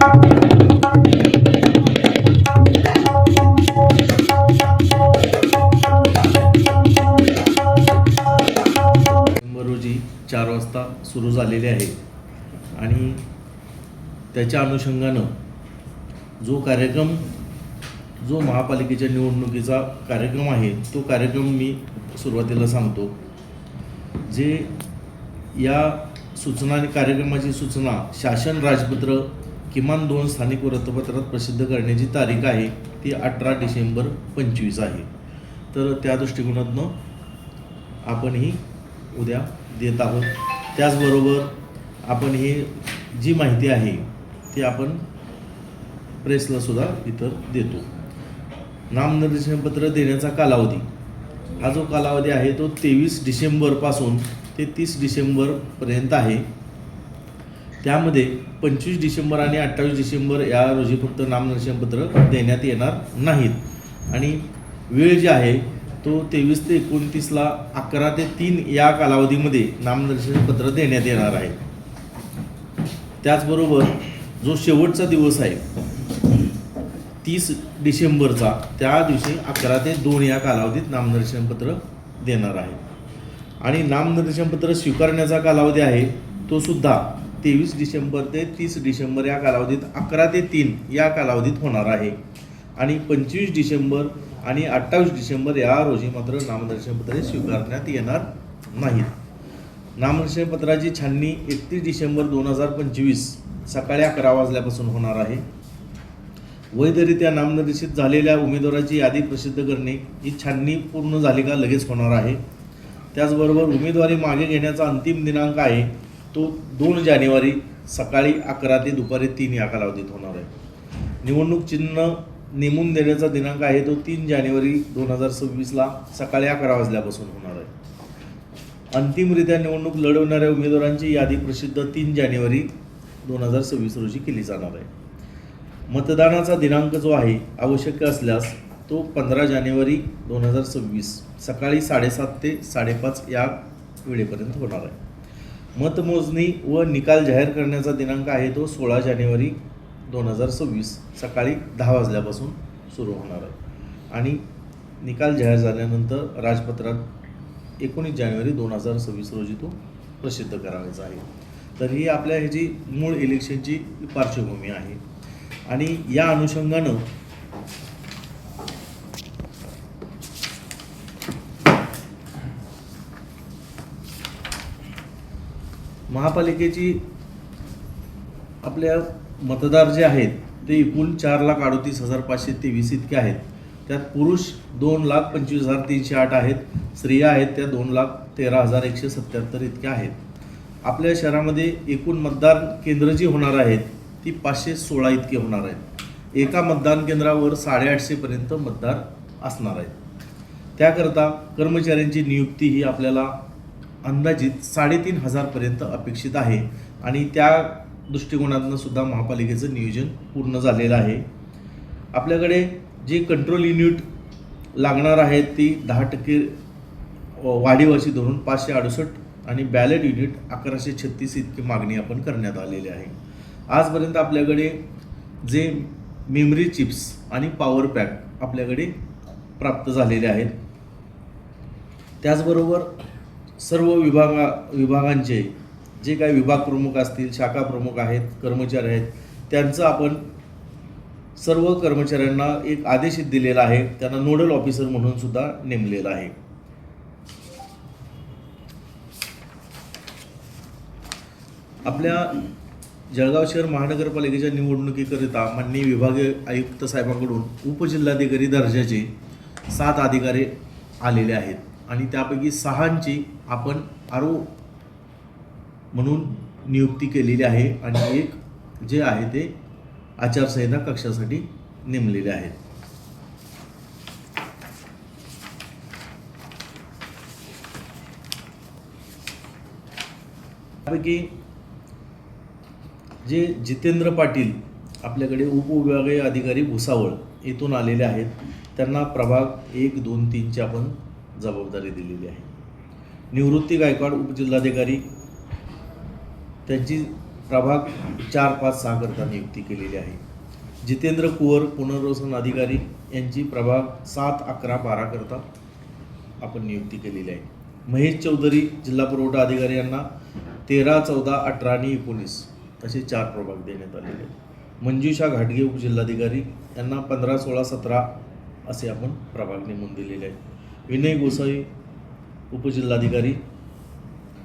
रोजी 4 वाजता सुरू झालेले आहे आणि त्याच्या अनुषंगानं जो महापालिकेच्या निवडणुकीचा कार्यक्रम आहे तो कार्यक्रम मी सुरुवातीला सांगतो. जे या सूचना आणि कार्यक्रमाची सूचना शासन राजपत्र किमान 2 स्थानिक वृत्तपत्रात प्रसिद्ध करण्याची तारीख आहे ती 18 डिसेंबर 25 आहे. तर त्या दृष्टिकोनातनं आपण ही उद्या देत आहोत. त्याचबरोबर आपण ही जी माहिती आहे ती आपण प्रेसला सुद्धा इतर देतो. नामनिर्देशनपत्र देण्याचा कालावधी हा जो कालावधी आहे तो 23 डिसेंबरपासून ते 30 डिसेंबरपर्यंत आहे. त्यामध्ये 25 डिसेंबर आणि 28 डिसेंबर या रोजी फक्त नामनिर्देशनपत्र देण्यात येणार नाहीत आणि वेळ जी आहे तो 23 ते 29ला 11 ते 3 या कालावधीमध्ये नामनिर्देशनपत्र देण्यात येणार आहे. त्याचबरोबर जो शेवटचा दिवस आहे 30 डिसेंबरचा त्या दिवशी 11 ते 2 या कालावधीत नामनिर्देशनपत्र देणार आहे आणि नामनिर्देशनपत्र स्वीकारण्याचा कालावधी आहे तो सुद्धा 23 डिसेंबर ते 30 डिसेंबर या कालावधीत 11 ते 3 या कालावधीत होणार आहे आणि 25 डिसेंबर आणि 28 डिसेंबर या रोजी मात्र नामनिर्देशनपत्रे स्वीकारण्यात येणार नाहीत. नामनिर्देशनपत्राची छाननी 31 डिसेंबर 2025 सकाळी 11 वाजल्यापासून होणार आहे. वैधरित्या नामनिर्देशित झालेल्या उमेदवाराची यादी प्रसिद्ध करणे ही छाननी पूर्ण झाली का लगेच होणार आहे. त्याचबरोबर उमेदवारी मागे घेण्याचा अंतिम दिनांक आहे तो 2 जानेवारी सकाळी 11 ते दुपारी 3 या कालावधीत होणार आहे. निवडणूक चिन्ह नेमून देण्याचा दिनांक आहे तो 3 जानेवारी 2026ला सकाळी 11 वाजल्यापासून होणार आहे. अंतिमरित्या निवडणूक लढवणाऱ्या उमेदवारांची यादी प्रसिद्ध 3 जानेवारी 2026 रोजी केली जाणार आहे. मतदानाचा दिनांक जो आहे आवश्यक असल्यास तो 15 जानेवारी 2026 सकाळी 7:30 ते 5:30 या वेळेपर्यंत होणार आहे. मतमोजणी व निकाल जाहीर करण्याचा दिनांक आहे तो 16 जानेवारी 2026 सकाळी 10 वाजल्यापासून सुरू होणार आहे आणि निकाल जाहीर झाल्यानंतर राजपत्रात 19 जानेवारी 2026 रोजी तो प्रसिद्ध करायचा आहे. तर ही आपल्या ह्याची मूळ इलेक्शनची पार्श्वभूमी आहे आणि या अनुषंगानं महापालिकेची आपल्या मतदार जे आहेत ते एकूण 4,38,523 इतके आहेत. त्यात पुरुष 2,25,308 आहेत, स्त्रिया आहेत त्या 2,13,177 इतक्या आहेत. आपल्या शहरामध्ये एकूण मतदान केंद्र जी होणार आहेत ती 516 इतके होणार आहेत. एका मतदान केंद्रावर 850पर्यंत मतदार असणार आहेत. त्याकरता कर्मचाऱ्यांची नियुक्ती ही आपल्याला अंदाजित 3,500पर्यंत अपेक्षित आहे आणि त्या दृष्टिकोनातून सुद्धा महापालिकेचं नियोजन पूर्ण झालेलं आहे. आपल्याकडे जे कंट्रोल युनिट लागणार आहेत ती 10% वाढीवाची धरून 568 आणि बॅलेट युनिट 1136 इतकी मागणी आपण करण्यात आलेली आहे. आजपर्यंत आपल्याकडे जे मेमरी चिप्स आणि पॉवर पॅक आपल्याकडे प्राप्त झालेले आहेत. त्याचबरोबर सर्व विभागांचे जे काही विभाग प्रमुख असतील, शाखा प्रमुख आहेत, कर्मचारी आहेत, त्यांचं आपण सर्व कर्मचाऱ्यांना एक आदेश दिलेला आहे. त्यांना नोडल ऑफिसर म्हणून सुद्धा नेमलेलं आहे. आपल्या जळगाव शहर महानगरपालिकेच्या निवडणुकीकरिता माननीय विभागीय आयुक्त साहेबांकडून उपजिल्हाधिकारी दर्जाचे 7 अधिकारी आलेले आहेत आणि त्यापैकी 6ची आपण आरओ म्हणून नियुक्ती केलेली आहे आणि एक जे आहे ते आचारसंहिता कक्षासाठी नेमलेले आहेत. त्यापैकी जे जितेंद्र पाटील आपल्याकडे उपविभागीय अधिकारी भुसावळ येथून आलेले आहेत, त्यांना प्रभाग 1, 2, 3ची आपण जबाबदारी दिलेली आहे. निवृत्ती गायकवाड उपजिल्हाधिकारी त्यांची प्रभाग 4, 5, 6 करता नियुक्ती केलेली आहे. जितेंद्र कुवर पुनर्वसन अधिकारी यांची प्रभाग 7, 11, 12 करता आपण नियुक्ती केलेली आहे. महेश चौधरी जिल्हा पुरवठा अधिकारी यांना 13, 14, 18 आणि 19 असे 4 प्रभाग देण्यात आलेले आहेत. मंजुषा घाटगे उपजिल्हाधिकारी यांना 15, 16, 17 असे आपण प्रभाग नेमून दिलेले आहेत. विनय गोसाई उपजिल्हाधिकारी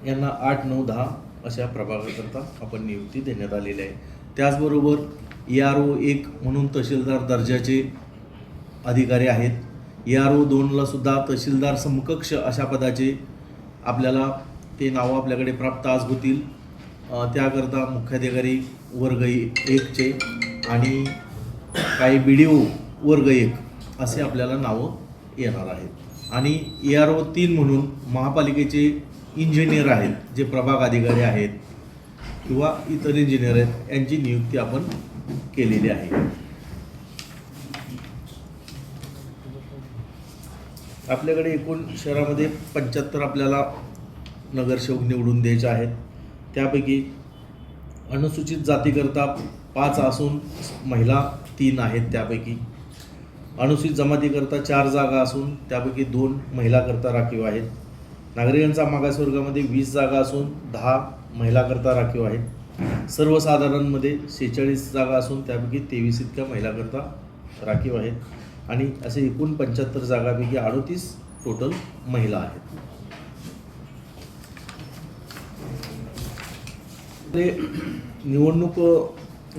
यांना 8, 9, 10 अशा प्रभागाकरता आपण नियुक्ती देण्यात आलेली आहे. त्याचबरोबर ERO 1 म्हणून तहसीलदार दर्जाचे अधिकारी आहेत. ERO 2ला सुद्धा तहसीलदार समकक्ष अशा पदाचे आपल्याला ते नावं आपल्याकडे प्राप्त आज होतील. त्याकरता मुख्याधिकारी वर्ग 1चे आणि काही BDO वर्ग 1 असे आपल्याला नावं येणार आहेत. आणि ERO 3 म्हणून महापालिकेचे इंजिनियर आहेत, जे प्रभाग अधिकारी आहेत किंवा इतर इंजिनियर आहेत, यांची नियुक्ती आपण केलेली आहे. आपल्याकडे एकूण शहरामध्ये 75 आपल्याला नगरसेवक निवडून द्यायचे आहेत. त्यापैकी अनुसूचित जातीकरता 5 असून महिला 3 आहेत. त्यापैकी अनुसूचित जमातीकरता 4 जागा असून त्यापैकी 2 महिलाकरता राखीव आहेत. नागरिकांचा मागासवर्गामध्ये 20 जागा असून 10 महिलाकरता राखीव आहेत. सर्वसाधारणमध्ये 46 जागा असून त्यापैकी 23 इतक्या महिलाकरता राखीव आहेत. आणि असे एकूण 75 जागापैकी 38 टोटल महिला आहेत. निवडणूक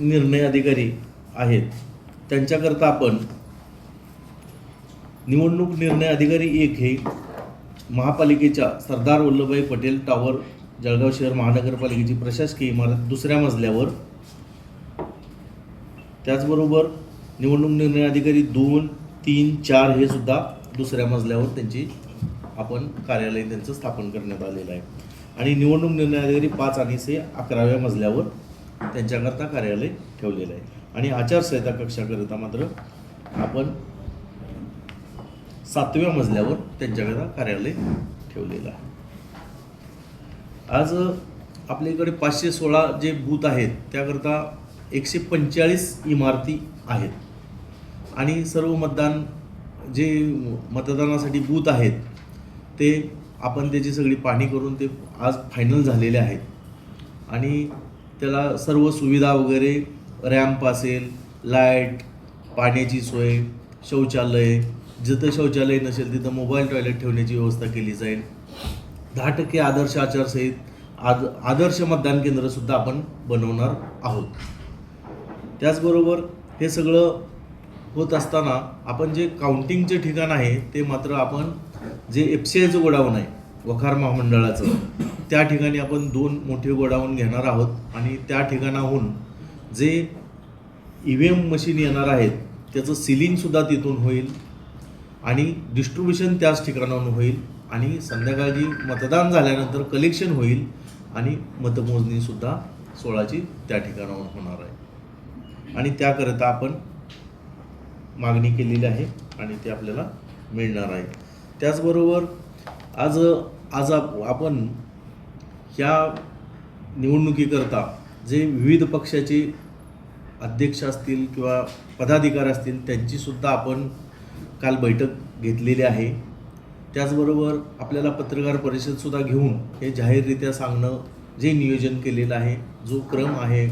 निर्णय अधिकारी आहेत, त्यांच्याकरता आपण निवडणूक निर्णय अधिकारी 1 हे महापालिकेच्या सरदार वल्लभभाई पटेल टॉवर जळगाव शहर महानगरपालिकेची प्रशासकीय इमारत 2ऱ्या मजल्यावर, त्याचबरोबर निवडणूक निर्णय अधिकारी 2, 3, 4 हे सुद्धा 2ऱ्या मजल्यावर त्यांची आपण कार्यालय त्यांचं स्थापन करण्यात आलेलं आहे. आणि निवडणूक निर्णय अधिकारी 5 आणि 6 11व्या मजल्यावर त्यांच्याकरता कार्यालय ठेवलेलं आहे. आणि आचारसंहिता कक्षाकरिता मात्र आपण 7व्या मजल्यावर त्यांच्याकरता कार्यालय ठेवलेलं आहे. आज आपल्याकडे 516 जे बूथ आहेत त्याकरता 145 इमारती आहेत. आणि सर्व जे मतदानासाठी बूथ आहेत ते आपण त्याची सगळी पाहणी करून ते आज फायनल झालेले आहेत. आणि त्याला सर्व सुविधा वगैरे रॅम्प असेल, लाईट, पाण्याची सोय, शौचालय, जिथं शौचालय नसेल तिथं मोबाईल टॉयलेट ठेवण्याची व्यवस्था केली जाईल. 10% आदर्श आचारसंहित आदर्श मतदान केंद्रसुद्धा आपण बनवणार आहोत. त्याचबरोबर हे सगळं होत असताना आपण जे काउंटिंगचे ठिकाण आहे ते मात्र आपण जे FCIचं गोडाऊन आहे वखार महामंडळाचं, त्या ठिकाणी आपण 2 मोठे गोडाऊन घेणार आहोत. आणि त्या ठिकाणाहून जे EVM मशीन येणार आहेत त्याचं सिलिंगसुद्धा तिथून होईल आणि डिस्ट्रीब्युशन त्याच ठिकाणाहून होईल. आणि संध्याकाळी मतदान झाल्यानंतर कलेक्शन होईल आणि मतमोजणीसुद्धा 16ची त्या ठिकाणाहून होणार आहे. आणि त्याकरिता आपण मागणी केलेली आहे आणि ते आपल्याला मिळणार आहे. त्याचबरोबर आज आपण ह्या निवडणुकीकरता जे विविध पक्षाचे अध्यक्ष असतील किंवा पदाधिकारी असतील त्यांचीसुद्धा आपण काल बैठक घेतलेली आहे. त्याचबरोबर आपल्याला पत्रकार परिषदसुद्धा घेऊन हे जाहीररित्या सांगणं जे नियोजन केलेलं आहे, जो क्रम आहे